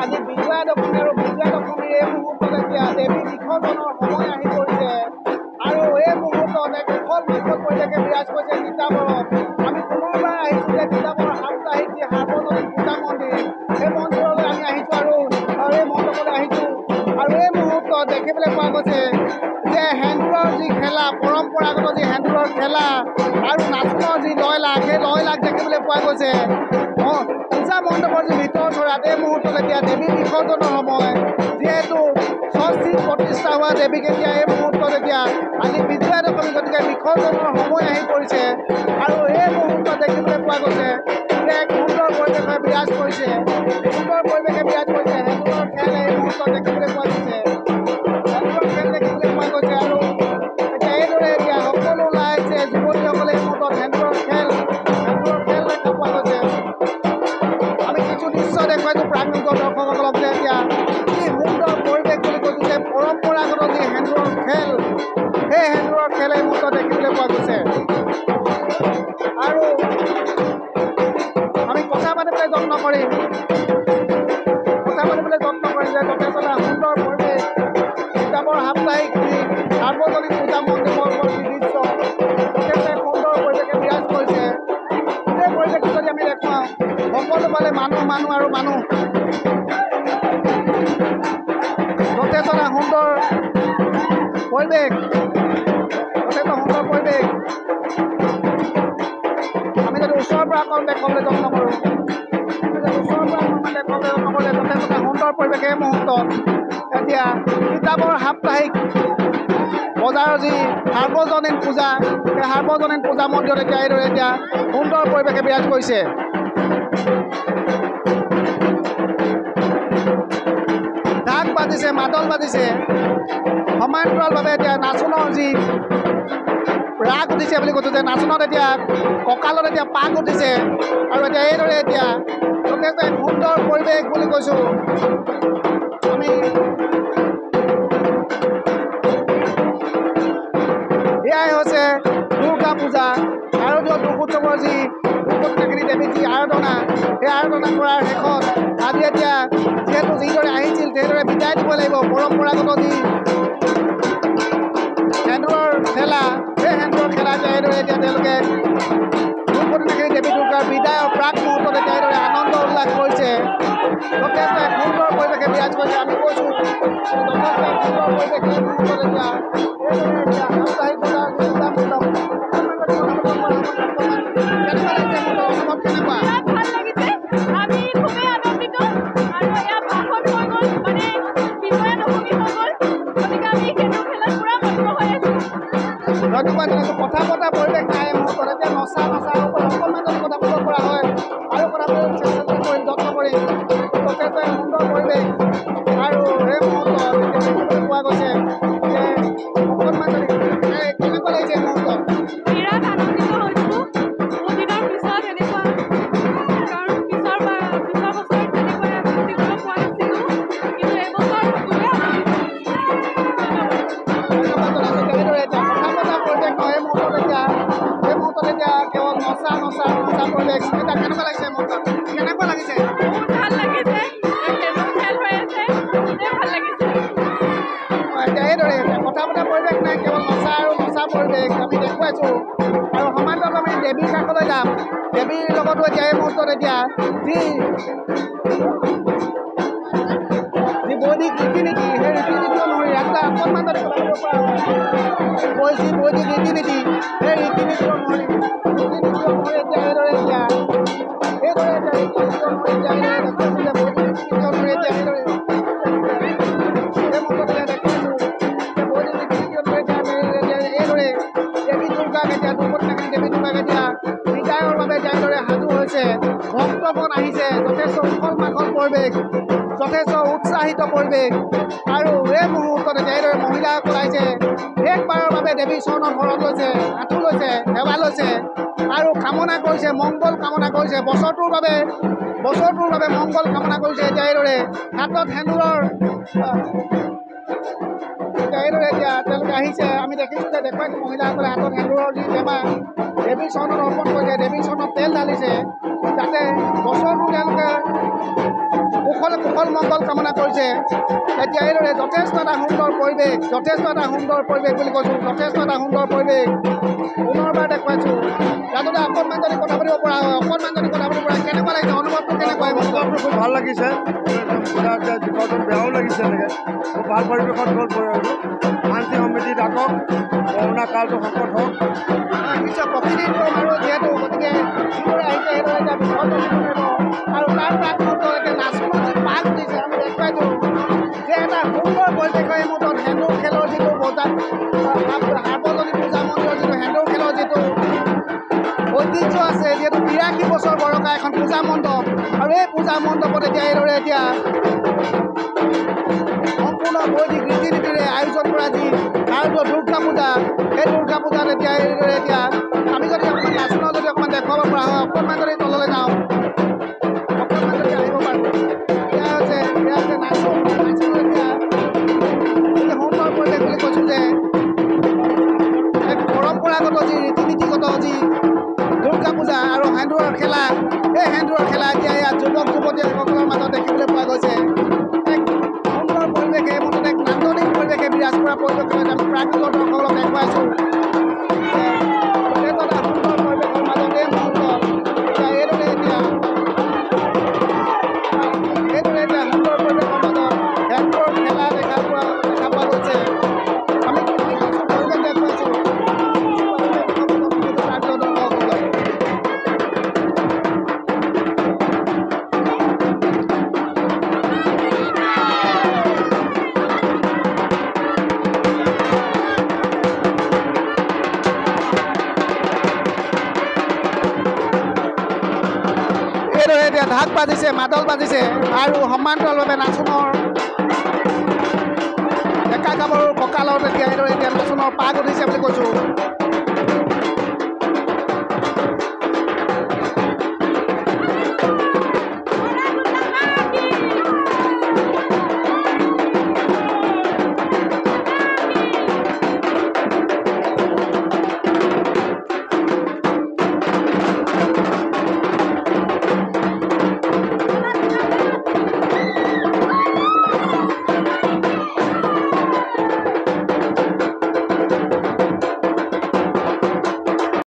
আজি বিজয়া দশমী আৰু বিজয়া দশমীৰ এই মুহূৰ্তত এতিয়া দেৱী বিসৰ্জনৰ সময় আহি পৰিছে আৰু এই মুহূৰ্তত এক উখল মাখল পৰিৱেশে বিৰাজ কৰিছে তিতাবৰত। আমি পুনৰবাৰ আহিছোঁ যে তিতাবৰ সাপ্তাহিক যি সাৰ্বজনীন পূজা মন্দিৰ, সেই মন্দিৰলৈ আমি আহিছোঁ আৰু এই মণ্ডপলৈ আহিছোঁ আৰু এই মুহূৰ্তত দেখিবলৈ পোৱা গৈছে যে সেন্দুৰৰ যি খেলা, পৰম্পৰাগত যি সেন্দুৰৰ খেলা আৰু নাচোনৰ যি লয়লাস, সেই লয়লাস দেখিবলৈ পোৱা গৈছে। পূজা মণ্ডপৰ যি ভিতৰ চৰাত এই মুহূৰ্তত এতিয়া দেৱী বিসৰ্জনৰ সময়, যিহেতু ষষ্ঠী প্ৰতিষ্ঠা হোৱা দেৱীক এতিয়া এই মুহূৰ্তত এতিয়া আজি বিজয়া দশমী, গতিকে বিসৰ্জনৰ সময় আহি পৰিছে আৰু এই মুহূৰ্তত দেখিবলৈ পোৱা গৈছে যে এক সুন্দৰ পৰিৱেশে বিৰাজ কৰিছে, সুন্দৰ পৰিৱেশে বিৰাজ কৰিছে। সেন্দুৰৰ খেল এই মুহূৰ্তত দেখিবলৈ পোৱা গৈছে, সেন্দুৰৰ খেল দেখিবলৈ পোৱা গৈছে আৰু এতিয়া এইদৰে এতিয়া সকলো ওলাই আহিছে যুৱতীসকলে এই মুহূৰ্তত সেন্দুৰৰ খেল দেখা পোৱা গৈছে। আমি কিছু দৃশ্য দেখুৱাইছোঁ প্ৰাঞ্জল দৰ্শকসকলক যে এতিয়া কি সুন্দৰ পৰিৱেশ বুলি কৈছোঁ যে পৰম্পৰাগত যি সেন্দুৰৰ খেল, সেই সেন্দুৰৰ খেল এই মুহূৰ্তত দেখিবলৈ পোৱা গৈছে আৰু আমি কথা পাতিবলৈ যত্ন কৰিম যে যথেষ্ট এটা সুন্দৰ পৰিৱেশ। তিতাবৰ সাপ্তাহিক যি সাৰ্বজনীন পূজা মণ্ডপৰ যি দৃশ্য, যথেষ্ট সুন্দৰ পৰিৱেশে বিৰাজ কৰিছে। গোটেই পৰিৱেশটো যদি আমি দেখুৱাওঁ, সকলো ফালে মানুহ আৰু মানুহ, যথেষ্ট এটা সুন্দৰ পৰিৱেশ, আমি যদি ওচৰৰ পৰা অকণ দেখুৱাবলৈ যত্ন কৰোঁ, যথেষ্ট এটা সুন্দৰ পৰিৱেশ এই মুহূৰ্তত এতিয়া তিতাবৰ সাপ্তাহিক বজাৰৰ যি সাৰ্বজনীন পূজা, সেই সাৰ্বজনীন পূজা মন্দিৰত এতিয়া এইদৰে এতিয়া সুন্দৰ পৰিৱেশে বিৰাজ কৰিছে। ঢাক বাজিছে, মাদল বাজিছে, সমান্তৰালভাৱে এতিয়া নাচোনৰ যি ৰাগ উঠিছে বুলি কৈছোঁ যে নাচোনত এতিয়া কঁকালত এতিয়া পাক উঠিছে আৰু এতিয়া এইদৰে এতিয়া যথেষ্ট এক সুন্দৰ পৰিৱেশ বুলি কৈছোঁ আমি। এয়াই হৈছে দুৰ্গা পূজা, শাৰদীয় দুৰ্গোৎসৱৰ যি দুৰ্গতিনাশিনী দেৱীৰ যি আৰাধনা, সেই আৰাধনা কৰাৰ শেষত আজি এতিয়া যিহেতু যিদৰে আহিছিল সেইদৰে বিদায় দিব লাগিব। পৰম্পৰাগত যি সেন্দুৰৰ খেলা, সেই সেন্দুৰৰ খেলা এতিয়া এইদৰে এতিয়া তেওঁলোকে দুৰ্গতিনাশিনী দেৱী দুৰ্গাৰ বিদায়ৰ প্ৰাক মুহূৰ্তত এতিয়া এইদৰে আনন্দ উল্লাস কৰিছে। যথেষ্ট এক সুন্দৰ পৰিৱেশে বিৰাজ কৰিছে। আমি কৈছোঁ যথেষ্ট এক সুন্দৰ পৰিৱেশ এই মুহূৰ্তত এতিয়া সাপ্তাহিক বজাৰ যি পূজা মণ্ডপ, ধন্যবাদ জনাইছোঁ। কথা পতা পৰিৱেশ নাই এই মুহূৰ্তত, এতিয়া নচা ওপৰত অকণমান যদি কথা পাতিব পৰা হয় আৰু কথা পাতিবলৈ চেষ্টা কৰিম, যত্ন কৰিম। যথেষ্ট এক সুন্দৰ পৰিৱেশ আৰু এই মুহূৰ্তত এতিয়া দেখিবলৈ পোৱা গৈছে যে অকণমান যদি কেনেকুৱা লাগিছে এই মুহূৰ্তত? বিৰাট আনন্দিত হৈছোঁ বহুদিনৰ পিছত এনেকুৱা, কাৰণ পিছৰ বছৰত তেনেকৈ দেখিবলৈ পোৱা নাছিলোঁ, কিন্তু এইবছৰ খুবেই আনন্দিত হৈছোঁ। ধন্যবাদ জনাইছোঁ। তেনেদৰে এতিয়া কথা পতা পৰিৱেশ নহয় এই মুহূৰ্তত, এতিয়া কেৱল নচা পৰিৱেশ। এতিয়া কেনেকুৱা লাগিছে এই মুহূৰ্তত? কেনেকুৱা লাগিছে? বহুত ভাল লাগিছে, সেন্দুৰ খেল হৈ আছে, বহুতেই ভাল লাগিছে। এতিয়া এইদৰে এতিয়া কথা পতা পৰিৱেশ নাই, কেৱল নচা পৰিৱেশ আমি দেখুৱাইছোঁ আৰু সমান্তৰালত আমি দেৱীৰ কাষলৈ যাম। দেৱীৰ লগতো এতিয়া এই মুহূৰ্তত এতিয়া যি বৈদিক ৰীতি নীতি, সেই ৰীতি নীতি অনুসৰি এটা অকণমান যদি কথা পাতিব পৰা হয়, বৈদিক ৰীতি নীতি, সেই ৰীতি নীতি অনুসৰি এতিয়া এইদৰে এতিয়া ৰীতি নীতি অনুসৰি এতিয়া দেখুৱাইছোঁ যে বৈদিক ৰীতি নীতি অনুসৰি এতিয়া এইদৰে এই মুহূৰ্তত এতিয়া দেখুৱাইছোঁ যে বৈদিক ৰীতি নীতি অনুসৰি এতিয়া এইদৰে দেৱী দুৰ্গাক এতিয়া দুৰ্গতিনাশিনী দেৱী দুৰ্গাক এতিয়া বিদায়ৰ বাবে এতিয়া এইদৰে সাজু হৈছে। ভক্তগণ আহিছে, যথেষ্ট উখল মাখল পৰিৱেশ, যথেষ্ট উৎসাহিত পৰিৱেশ আৰু এই মুহূৰ্তত এতিয়া এইদৰে মহিলাসকল আহিছে শেষবাৰৰ বাবে দেৱীৰ চৰণত শৰণ লৈছে, আঁঠু লৈছে, সেৱা লৈছে আৰু কামনা কৰিছে, মংগল কামনা কৰিছে, বছৰটোৰ বাবে মংগল কামনা কৰিছে। এতিয়া এইদৰে হাতত সেন্দুৰৰ এইদৰে এতিয়া তেওঁলোকে আহিছে, আমি দেখিছোঁ যে দেখুৱাইছোঁ মহিলাসকলে হাতত সেন্দুৰৰ যি টেমা দেৱীৰ চৰণত অৰ্পণ কৰিছে, দেৱীৰ চৰণত তেল ঢালিছে, যাতে বছৰটো তেওঁলোকে সুখ কুশল মংগল কামনা কৰিছে এতিয়া এইদৰে যথেষ্ট এটা সুন্দৰ পৰিৱেশ বুলি কৈছোঁ যথেষ্ট এটা সুন্দৰ পৰিৱেশ পুনৰবাৰ দেখুৱাইছোঁ যাতে অকণমান যদি কথা পাতিব পৰা হয় কেনেকুৱা লাগিছে অনুভৱটো কেনেকুৱা অনুভৱটো খুব ভাল লাগিছে বেয়াও লাগিছে এনেকৈ খুব ভাল পৰিৱেশত গ'ল শান্তি সমৃদ্ধি থাকক কৰোণা কালটো সংকট হওক নিশ্চয় প্ৰকৃতিৰ নিয়ম আৰু যিহেতু গতিকে যিদৰে আহিছে সেইদৰে এতিয়া বিসৰ্জন আৰু তাৰ প্ৰাকমূৰ্তলৈকে নাচোনৰ যি পাক উঠিছে আমি দেখুৱাইছোঁ যে এটা সুন্দৰ পৰিৱেশৰ এই মুহূৰ্তত সেন্দুৰ খেলৰ যিটো বজাৰ সাৰ্বজনীন পূজা মন্দিৰৰ যিটো সেন্দুৰ খেলৰ যিটো ঐতিহ্য আছে যিহেতু ৮২ বছৰ বয়সা এখন পূজা মণ্ডপ আৰু এই পূজা মণ্ডপত এতিয়া এইদৰে এতিয়া সম্পূৰ্ণ বৈদিক ৰীতি নীতিৰে আয়োজন কৰা যি ভাৰতীয় দুৰ্গা পূজা সেই দুৰ্গা পূজাত এতিয়া এইদৰে এতিয়া আমি যদি অকণমান নাচোনৰ যদি অকণমান দেখুৱাব পৰা হয় অকণমান যদি তললৈ যাওঁ অকণমান যদি আহিব পাৰোঁ এয়া হৈছে নাচোন এতিয়া সুন্দৰ পৰিৱেশ বুলি কৈছোঁ যে এক পৰম্পৰাগত যি ৰীতি নীতিগত যি দুৰ্গা পূজা আৰু সেন্দুৰৰ খেলা এই সেন্দুৰৰ খেলা এতিয়া ইয়াত যুৱক যুৱতীসকলৰ মাজত দেখিবলৈ পোৱা গৈছে এক সুন্দৰ পৰিৱেশে মুঠতে এক নান্দনিক পৰিৱেশে বিৰাজ কৰা পৰিৱেশত আমি প্ৰাকৃতিক দৰ্শকক দেখুৱাইছোঁ এটা সুন্দৰ পৰিৱেশৰ মাজত এই মুহূৰ্তত এতিয়া এইদৰে এতিয়া সুন্দৰ পৰিৱেশৰ মাজত সেন্দুৰৰ খেলা দেখা পোৱা গৈছে আমি পৰিৱেশ দেখুৱাইছোঁ প্ৰাকৃতিক দৰ্শকসকলক এতিয়া ঢাক বাজিছে মাদল বাজিছে আৰু সমান্তৰালভাৱে নাচোনৰ ডেকা গাভৰুৰ কঁকালত এতিয়া এইদৰে এতিয়া নাচোনৰ পাক উঠিছে বুলি কৈছোঁ